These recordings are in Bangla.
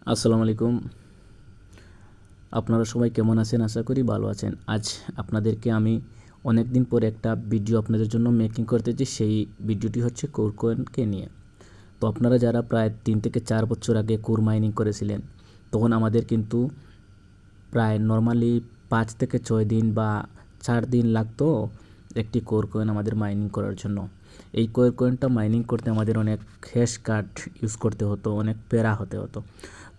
আসসালামু আলাইকুম। আপনারা সবাই কেমন আছেন? আশা করি ভালো আছেন। আজ আপনাদেরকে আমি অনেক দিন পরে একটা ভিডিও আপনাদের জন্য মেকিং করতেছি। সেই ভিডিওটি হচ্ছে কোর কয়েনকে নিয়ে। তো আপনারা যারা প্রায় 3 থেকে 4 বছর আগে কোর মাইনিং করেছিলেন, তখন আমাদের কিন্তু প্রায় নরমালি 5 থেকে 6 দিন বা 4 দিন লাগতো একটি কোর কয়েন আমাদের মাইনিং করার জন্য। এই কোর কয়েনটা মাইনিং করতে আমাদের অনেক হ্যাশ কার্ড ইউজ করতে হতো, অনেক প্যারা হতে হতো।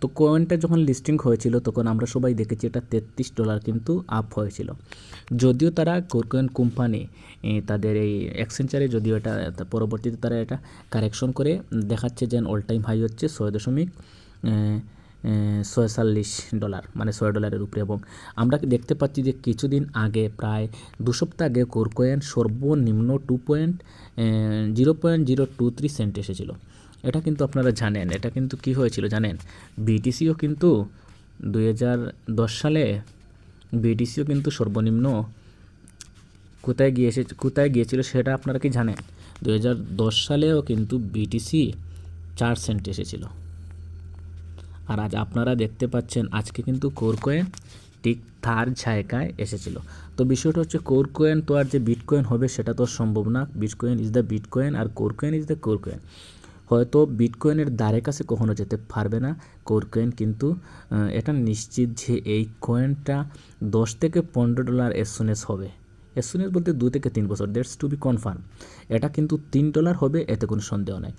তো কয়েনটা যখন লিস্টিং হয়েছিল তখন আমরা সবাই দেখেছি এটা $33 কিন্তু আপ হয়েছিল। যদিও তারা কোর কয়েন কোম্পানি তাদের এই এক্সচেঞ্জারে যদিও এটা পরবর্তীতে তারা এটা কারেকশন করে দেখাচ্ছে যে অল টাইম হাই হচ্ছে $6.46, মানে $6 উপরে। এবং আমরা দেখতে পাচ্ছি যে কিছুদিন আগে প্রায় 2 সপ্তাহ আগে কোর কয়েন সর্বনিম্ন 0.023 সেন্ট এসেছিল। এটা কিন্তু আপনারা জানেন, এটা কিন্তু কি হয়েছিল জানেন? বিটিসিও কিন্তু 2010 সালে বিটিসিও কিন্তু সর্বনিম্ন কোথায় গিয়েছিল সেটা আপনারা কি জানেন? 2010 সালেও কিন্তু বিটিসি 4 সেন্ট এসেছিল। আর আজ আপনারা দেখতে পাচ্ছেন আজকে কিন্তু কোর কয়েন ঠিক তার জায়গায় এসেছিল। তো বিষয়টা হচ্ছে কোর কয়েন তো আর যে বিটকয়েন হবে সেটা তো সম্ভব না। বিটকয়েন ইজ দ্য বিটকয়েন আর core coin is the core coin. হয়তো বিটকয়েনের ধারে কাছে কখনো যেতে পারবে না কোর কয়েন, কিন্তু এটা নিশ্চিত যে এই কয়েনটা $10 থেকে $15 এস সুন এস হবে। এস সুন এস বলতে 2 থেকে 3 বছর, দ্যাটস টু বি কনফার্ম। এটা কিন্তু $3 হবে, এতে কোনো সন্দেহ নাই।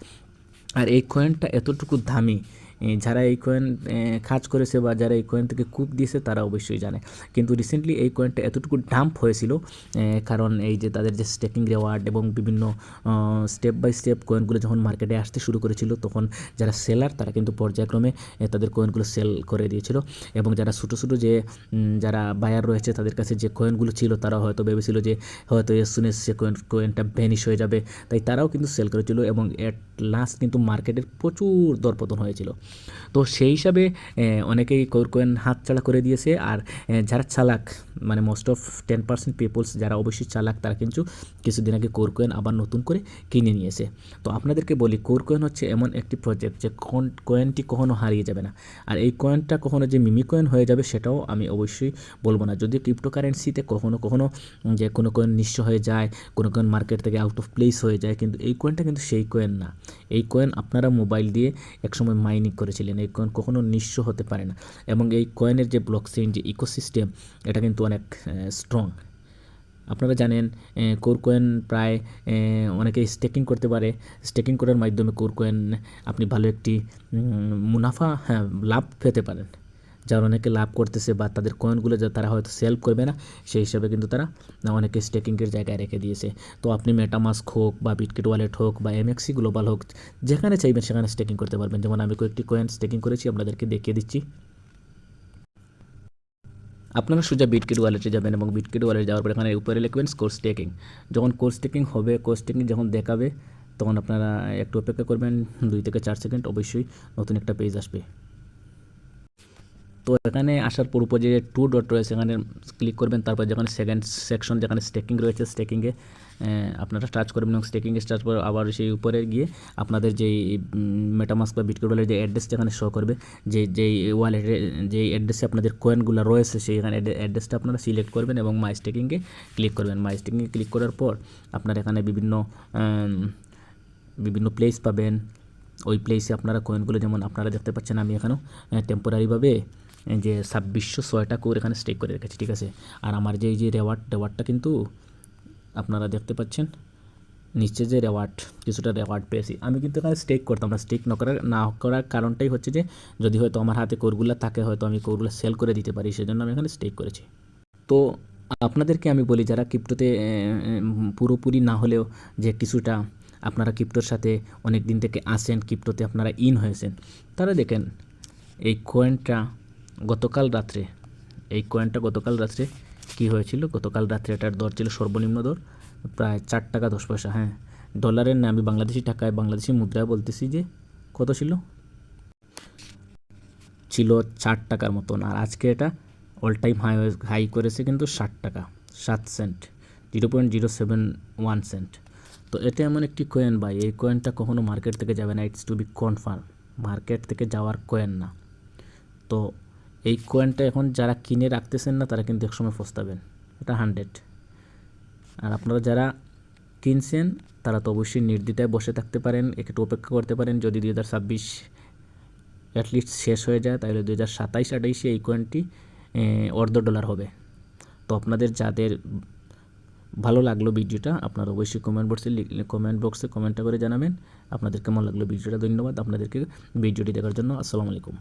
আর এই কয়েনটা এতটুকু দামি, যারা এই কয়েন কাজ করেছে বা যারা এই কয়েন থেকে কূপ দিয়েছে তারা অবশ্যই জানে। কিন্তু রিসেন্টলি এই কয়েনটা এতটুকু ডাম্প হয়েছিল কারণ এই যে তাদের যে স্টেকিং রেওয়ার্ড এবং বিভিন্ন স্টেপ বাই স্টেপ কয়েনগুলো যখন মার্কেটে আসতে শুরু করেছিল, তখন যারা সেলার তারা কিন্তু পর্যায়ক্রমে তাদের কয়েনগুলো সেল করে দিয়েছিল। এবং যারা ছোটো ছোটো যে যারা বায়ার রয়েছে তাদের কাছে যে কয়েনগুলো ছিল, তারা হয়তো ভেবেছিল যে হয়তো এস সুন এস সে কয়েনটা ভ্যানিশ হয়ে যাবে, তাই তারাও কিন্তু সেল করেছিল এবং এট লাস্ট কিন্তু মার্কেটের প্রচুর দরপতন হয়েছিল। তো সেই হিসাবে অনেকেই কোর কয়েন হাতছাড়া করে দিয়েছে। আর যারা চালাক, মানে মোস্ট অফ 10% পিপলস যারা অবশ্যই চালাক, তারা কিন্তু কিছুদিন আগে কোর কয়েন আবার নতুন করে কিনে নিয়েছে। তো আপনাদেরকে বলি, কোর কয়েন হচ্ছে এমন একটি প্রজেক্ট যে কয়েনটি কখনো হারিয়ে যাবে না। আর এই কয়েনটা কখনো যে মিমি কয়েন হয়ে যাবে সেটাও আমি অবশ্যই বলবো না। যদিও ক্রিপ্টোকারেন্সিতে কখনো কখনো যে কোনো কয়েন নিঃস্ব হয়ে যায়, কোনো কয়েন মার্কেট থেকে আউট অফ প্লেস হয়ে যায়, কিন্তু এই কয়েনটা কিন্তু সেই কয়েন না। এই কয়েন আপনারা মোবাইল দিয়ে একসময় মাইনিং করেছিলেন। এই কয়েন কখনো নিঃস্ব হতে পারে না। এবং এই কয়েনের যে ব্লকচেইন যে ইকোসিস্টেম, এটা কিন্তু অনেক স্ট্রং। আপনারা জানেন কোর কয়েন প্রায় অনেকে স্টেকিং করতে পারে। স্টেকিং করার মাধ্যমে কোর কয়েন আপনি ভালো একটি মুনাফা, লাভ পেতে পারেন। যারা অনেকে লাভ করতেছে বা তাদের কয়েনগুলো যা তারা হয়তো সেল করবে না, সেই হিসাবে কিন্তু তারা অনেকে স্টেকিংয়ের জায়গায় রেখে দিয়েছে। তো আপনি মেটামাস্ক হোক বা বিটকিট ওয়ালেট হোক বা এমএক্সি গ্লোবাল হোক, যেখানে চাইবেন সেখানে স্টেকিং করতে পারবেন। যেমন আমি কয়েকটি কয়েন স্টেকিং করেছি, আপনাদেরকে দেখিয়ে দিচ্ছি। আপনারা সোজা বিটকিট ওয়ালেটে যাবেন এবং বিটকিট ওয়ালেটে যাওয়ার পর এখানে উপরে লিখবেন কোর স্টেকিং। যখন কোর স্টেকিং হবে, কোর স্টেকিং যখন দেখাবে, তখন আপনারা একটু অপেক্ষা করবেন 2 থেকে 4 সেকেন্ড, অবশ্যই নতুন একটা পেজ আসবে। তো এখানে আসার পর উপরে যে 2 ডট রয়েছে এখানে ক্লিক করবেন। তারপর যেখানে সেকেন্ড সেকশন যেখানে স্টেকিং রয়েছে, স্টেকিংয়ে আপনারা টাচ করবেন এবং স্টেকিংয়ে টাচ করে আবার সেই উপরে গিয়ে আপনাদের যেই মেটামাস্ক বা বিটকয়েন ওয়ালেটের যে অ্যাড্রেস যেখানে শো করবে, যেই ওয়ালেটে যেই অ্যাড্রেসে আপনাদের কয়েনগুলো রয়েছে, সেইখানে অ্যাড্রেসটা আপনারা সিলেক্ট করবেন এবং মাই স্টেকিংয়ে ক্লিক করবেন। মাই স্টেকিংয়ে ক্লিক করার পর আপনারা এখানে বিভিন্ন প্লেস পাবেন। ওই প্লেসে আপনারা কয়েনগুলো, যেমন আপনারা দেখতে পাচ্ছেন আমি এখানেও টেম্পোরারিভাবে যে 2606টা কোর এখানে স্টেক করে রেখেছি, ঠিক আছে। আর আমার যে এই যে রেওয়ার্ডটা কিন্তু আপনারা দেখতে পাচ্ছেন নিচে যে কিছুটা রেওয়ার্ড পেয়েছি। আমি কিন্তু এখানে স্টেক করতাম না। স্টেক না করার কারণটাই হচ্ছে যে যদি হয়তো আমার হাতে কোরগুলো থাকে, হয়তো আমি কোরগুলো সেল করে দিতে পারি, সেজন্য আমি এখানে স্টেক করেছি। তো আপনাদেরকে আমি বলি, যারা ক্রিপ্টোতে পুরোপুরি না হলেও যে কিছুটা আপনারা ক্রিপ্টোর সাথে অনেক দিন থেকে আসেন, ক্রিপ্টোতে আপনারা ইন হয়েছেন, তারা দেখেন এই কয়েনটা গতকাল রাত্রে কী হয়েছিল। গতকাল রাত্রে এটার দর ছিল সর্বনিম্ন দর প্রায় $4.10। হ্যাঁ, ডলারের না, আমি বাংলাদেশি টাকায় বাংলাদেশি মুদ্রায় বলতেছি যে কত ছিল $4 মতন। আর আজকে এটা অল টাইম হাই করেছে কিন্তু $60.07, 0.071 সেন্ট। তো এটা এমন একটি কয়েন ভাই, এই কয়েনটা কখনো মার্কেট থেকে যাবে না। It's to be confirm, market থেকে যাওয়ার কয়েন না। তো এই কয়েনটা এখন যারা কিনে রাখতেছেন না তারা কিন্তু একসময় পস্তাবেন, এটা 100। আর আপনারা যারা কিনছেন তারা তো অবশ্যই নির্দ্বিধায় বসে থাকতে পারেন, একটু অপেক্ষা করতে পারেন। যদি 2026 অ্যাটলিস্ট শেষ হয়ে যায় তাহলে 2027-28 এই কয়েনটি $1 হবে। তো আপনাদের যাদের ভালো লাগলো ভিডিওটা আপনারা অবশ্যই কমেন্ট বক্সে কমেন্টটা করে জানাবেন আপনাদের কেমন লাগলো ভিডিওটা। ধন্যবাদ আপনাদেরকে ভিডিওটি দেখার জন্য। আসসালামু আলাইকুম।